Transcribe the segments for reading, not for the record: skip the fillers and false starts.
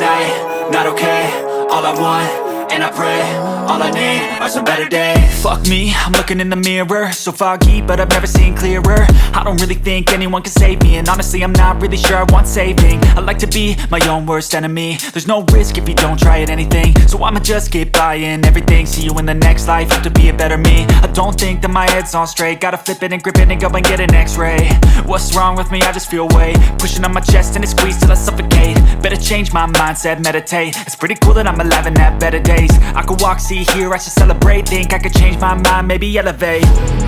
at night, not okay. All I want, and I pray, all I need are some better days. Fuck me, I'm looking in the mirror, so foggy, but I've never seen clearer. I don't really think anyone can save me, and honestly I'm not really sure I want saving. I like to be my own worst enemy. There's no risk if you don't try at anything, so I'ma just keep buying everything. See you in the next life, have to be a better me. I don't think that my head's on straight, gotta flip it and grip it and go and get an x-ray. What's wrong with me? I just feel weight pushing on my chest and it squeezes till I suffocate. Better change my mindset, meditate. It's pretty cool that I'm alive and have better days. I could walk, see, hear, I should celebrate. Think I could change my mind, maybe elevate.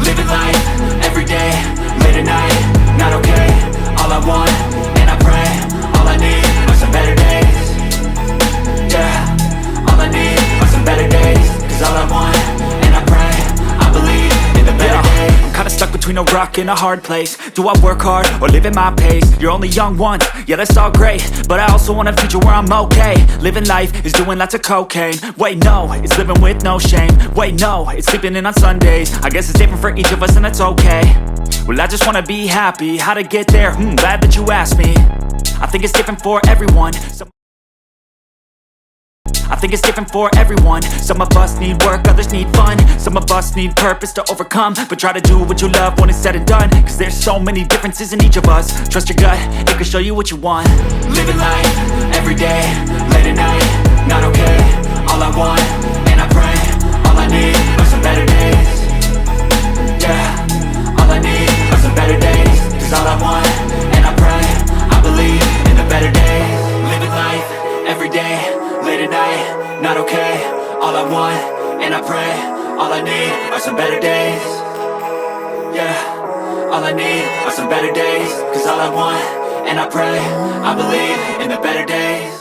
Living life, everyday, late at night, not okay. All I want, and I pray, all I need are some better days. Yeah, all I need are some better days. Cause all I want, and I pray, I believe in the better days. I'm kinda stuck between a rock and a hard place. Do I work hard or live at my pace? You're only young once, yeah that's all great, but I also want a future where I'm okay. Living life is doing lots of cocaine. Wait no, it's living with no shame. Wait no, it's sleeping in on Sundays. I guess it's different for each of us and that's okay. Well I just wanna be happy, how to get there? Glad that you asked me. I think it's different for everyone. I think it's different for everyone. Some of us need work, others need fun. Some of us need purpose to overcome. But try to do what you love when it's said and done. Cause there's so many differences in each of us. Trust your gut, it can show you what you want. Living life, everyday, late at night, not okay. All I want, and I pray, all I need are some better days. Yeah, all I need are some better days. Cause all I want, and I pray, I believe in the better days. Living life, everyday, late at night, not okay. All I want, and I pray, all I need are some better days. Yeah, all I need are some better days. Cause all I want, and I pray, I believe in the better days.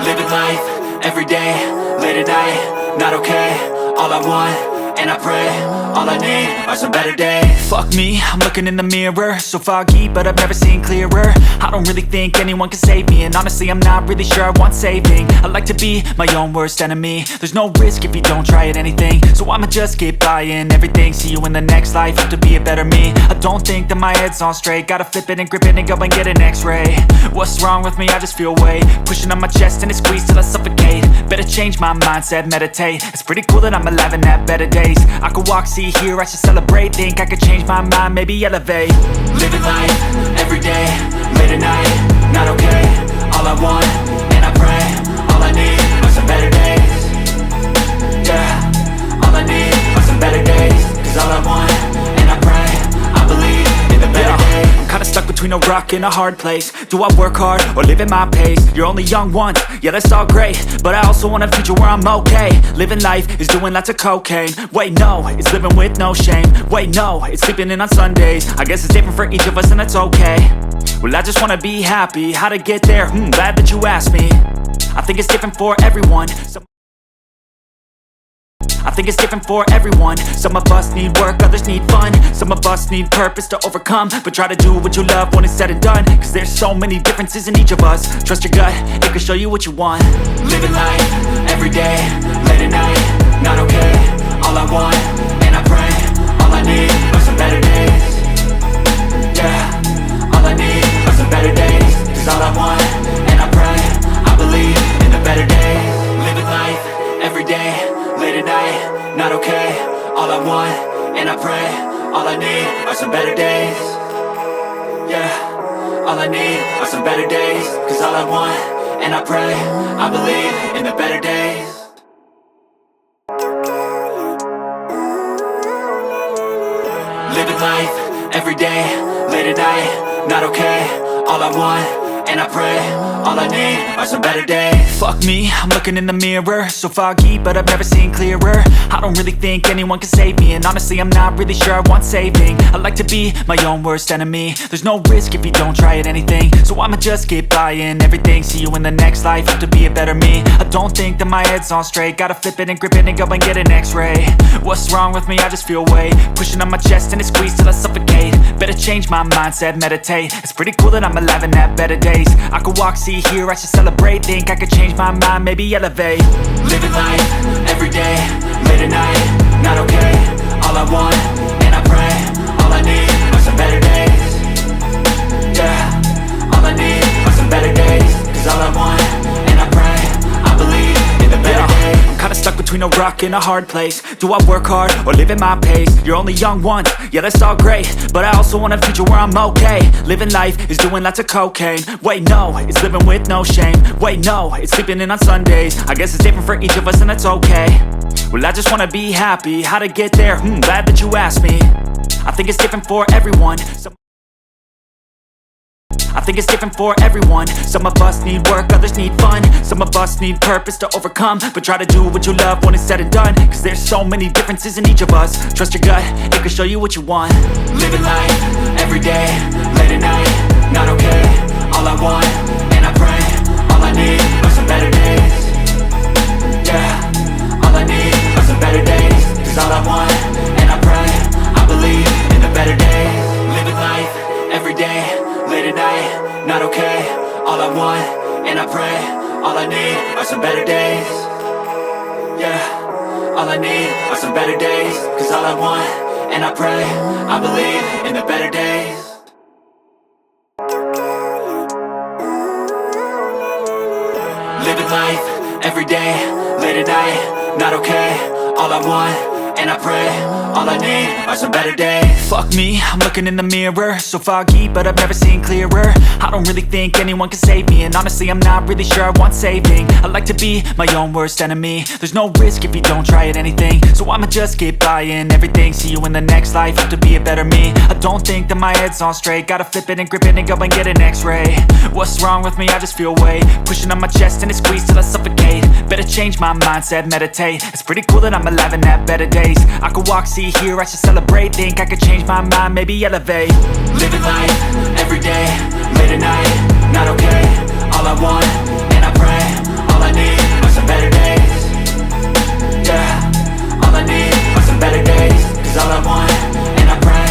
Living life, everyday, late at night, not okay. All I want, and I pray, all I need are some better days. Fuck me, I'm looking in the mirror, so foggy, but I've never seen clearer. I don't really think anyone can save me, and honestly I'm not really sure I want saving. I like to be my own worst enemy. There's no risk if you don't try at anything, so I'ma just keep buying everything. See you in the next life, have to be a better me. I don't think that my head's on straight, gotta flip it and grip it and go and get an x-ray. What's wrong with me? I just feel weight pushing on my chest and it squeezes till I suffocate. Better change my mindset, meditate. It's pretty cool that I'm alive and have better days. I could walk, see, hear, I should celebrate. Think I could change my mind, maybe elevate. Living life, everyday, late at night, not okay. All I want, and I pray, all I need are some better days. Yeah, all I need are some better days. Cause all I want, and I pray, I believe in the better days. I'm kinda stuck between a rock and a hard place. Do I work hard or live at my pace? You're only young once, yeah that's all great, but I also want a future where I'm okay. Living life is doing lots of cocaine. Wait no, it's living with no shame. Wait no, it's sleeping in on Sundays. I guess it's different for each of us and that's okay. Well I just wanna be happy, how to get there? Glad that you asked me. I think it's different for everyone. I think it's different for everyone. Some of us need work, others need fun. Some of us need purpose to overcome. But try to do what you love when it's said and done. Cause there's so many differences in each of us. Trust your gut, it can show you what you want. Living life, everyday, late at night, not okay. All I want, and I pray, all I need are some better days. Yeah, all I need are some better days. Cause all I want, and I pray, I believe in the better days. Living life, everyday, late at night, not okay. All I want, and I pray, all I need are some better days. Yeah, all I need are some better days. Cause all I want, and I pray, I believe in the better days. Living life, everyday, late at night, not okay. All I want, and I pray, all I need are some better days. Fuck me, I'm looking in the mirror, so foggy, but I've never seen clearer. I don't really think anyone can save me, and honestly I'm not really sure I want saving. I like to be my own worst enemy. There's no risk if you don't try at anything, so I'ma just keep buying everything. See you in the next life, have to be a better me. I don't think that my head's on straight, gotta flip it and grip it and go and get an x-ray. What's wrong with me? I just feel weight pushing on my chest and it squeezes till I suffocate. Better change my mindset, meditate. It's pretty cool that I'm alive and have better days. I could walk, see, hear, I should celebrate. Think I could change my mind, maybe elevate. Living life, everyday, late at night, not okay. All I want, and I pray, all I need are some better days. a rock and a hard place. Do I work hard or live at my pace? You're only young once, yeah that's all great, but I also want a future where I'm okay. Living life is doing lots of cocaine. Wait no, it's living with no shame. Wait no, it's sleeping in on Sundays. I guess it's different for each of us and that's okay. Well I just wanna be happy, how to get there? Glad that you asked me. I think it's different for everyone. I think it's different for everyone. Some of us need work, others need fun. Some of us need purpose to overcome. But try to do what you love when it's said and done, cause there's so many differences in each of us. Trust your gut, it can show you what you want. Living life, everyday, late at night, not okay. All I want, and I pray, all I need are some better days. Yeah, all I need are some better days. Cause all I want, and I pray, I believe in the better days. Living life, everyday, late at night, not okay. All I want, and I pray, all I need are some better days. Yeah, all I need are some better days. Cause all I want, and I pray, I believe in the better days. Living life, everyday, late at night, not okay. All I want, and I pray, all I need are some better days. Fuck me, I'm looking in the mirror, so foggy, but I've never seen clearer. I don't really think anyone can save me, and honestly I'm not really sure I want saving. I like to be my own worst enemy. There's no risk if you don't try at anything, so I'ma just keep buying everything. See you in the next life, have to be a better me. I don't think that my head's on straight, gotta flip it and grip it and go and get an x-ray. What's wrong with me? I just feel weight pushing on my chest and it squeezes till I suffocate. Better change my mindset, meditate. It's pretty cool that I'm alive and have better days. I could walk, see, hear, I should celebrate. Think I could change my mind, maybe elevate. Living life, everyday, late at night, not okay. All I want, and I pray, all I need are some better days. Yeah, all I need are some better days. Cause all I want, and I pray,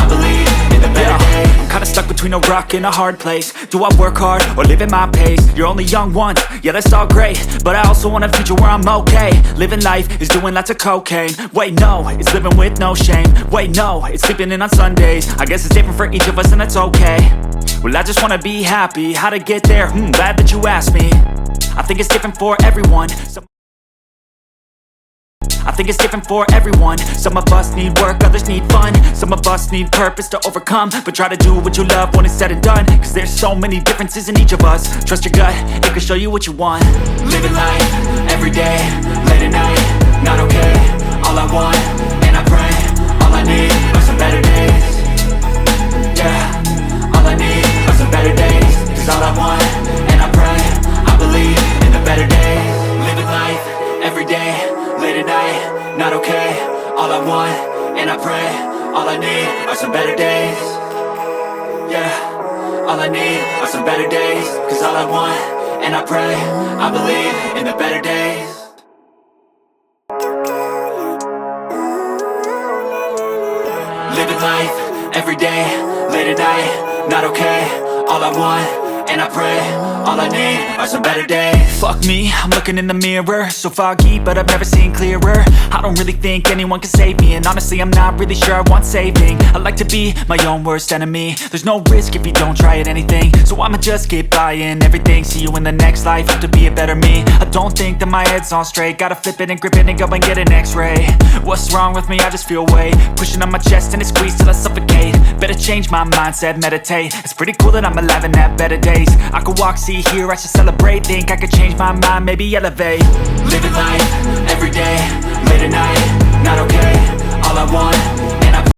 I believe in the better days. I'm kinda stuck between a rock and a hard place. Do I work hard or live at my pace? You're only young once, yeah that's all great, but I also want a future where I'm okay. Living life is doing lots of cocaine. Wait no, it's living with no shame. Wait no, it's sleeping in on Sundays. I guess it's different for each of us and that's okay. Well I just wanna be happy, how to get there? Glad that you asked me. I think it's different for everyone. I think it's different for everyone. Some of us need work, others need fun. Some of us need purpose to overcome. But try to do what you love when it's said and done, cause there's so many differences in each of us. Trust your gut, it can show you what you want. Living life, everyday, late at night, not okay. All I want, and I pray, all I need are some better days. Yeah, all I need are some better days. Cause all I want, and I pray, I believe in the better days. Living life, everyday, late at night, not okay. All I want, and I pray, all I need are some better days. Yeah, all I need are some better days. Cause all I want, and I pray, I believe in the better days. Living life, everyday, late at night, not okay. All I want, and I pray, all I need are some better days. Fuck me, I'm looking in the mirror, so foggy, but I've never seen clearer. I don't really think anyone can save me, and honestly I'm not really sure I want saving. I like to be my own worst enemy. There's no risk if you don't try at anything, so I'ma just keep buying everything. See you in the next life, have to be a better me. I don't think that my head's on straight, gotta flip it and grip it and go and get an x-ray. What's wrong with me? I just feel weight pushing on my chest and it squeezes till I suffocate. Better change my mindset, meditate. It's pretty cool that I'm alive and have better days. I could walk, see, hear, I should celebrate. Think I could change my mind, maybe elevate. Living life, everyday, late at night, not okay. All I want,